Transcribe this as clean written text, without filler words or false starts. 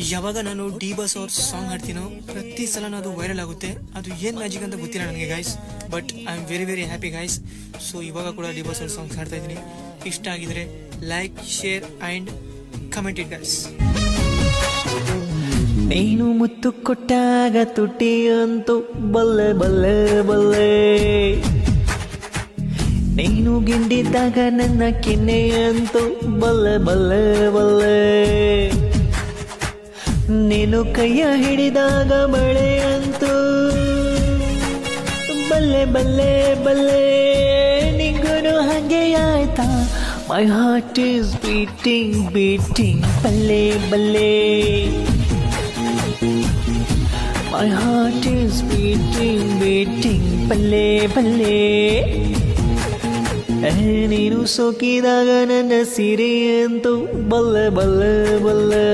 ಯಾವಾಗ ನಾನು D boss ಅವ್ರ ಸಾಂಗ್ ಹಾಡ್ತೀನೋ ಪ್ರತಿ ಸಲ ಅದು ವೈರಲ್ ಆಗುತ್ತೆ. ಅದು ಏನು ಮ್ಯಾಜಿಕ್ ಅಂತ ಗೊತ್ತಿಲ್ಲ ನನಗೆ guys, but I am very very happy guys. So ಇವಾಗ ಕೂಡ ಡಿ ಬಾಸ್ ಅವ್ರ ಸಾಂಗ್ಸ್ ಹಾಡ್ತಾ ಇದ್ದೀನಿ. ಇಷ್ಟ ಆಗಿದ್ರೆ like, share and comment it guys. ನೀನು ಮುತ್ತು ಕೊಟ್ಟಾಗ ತುಟಿ ಅಂತೂ ಬಲ್ಲೆ ಬಲ್ಲೆ ಬಲ್ಲೆ, ನೀನು ಗಿಂಡಿದ್ದಾಗ ನನ್ನ ಕೆನ್ನೆ ಅಂತೂ ಬಲ್ಲೆ ಬಲ್ಲೆ ಬಲ್ಲೆ, ನೀನು ಕೈಯ ಹಿಡಿದಾಗ ಮಳೆ ಅಂತೂ ಬಲ್ಲೆ ಬಲ್ಲೆ ಬಲ್ಲೆ, ನಿಂಗನು ಹಂಗೆ ಆಯ್ತಾ? My heart is beating beating ಬಲ್ಲೆ ಬಲ್ಲೆ, my heart is beating beating ಬಲ್ಲೆ ಬಲ್ಲೆ. ನೀನು ಸೋಕಿದಾಗ ನನ್ನ ಸಿರೆ ಅಂತೂ ಬಲ್ಲೆ ಬಲ್ಲೆ ಬಲ್ಲೆ.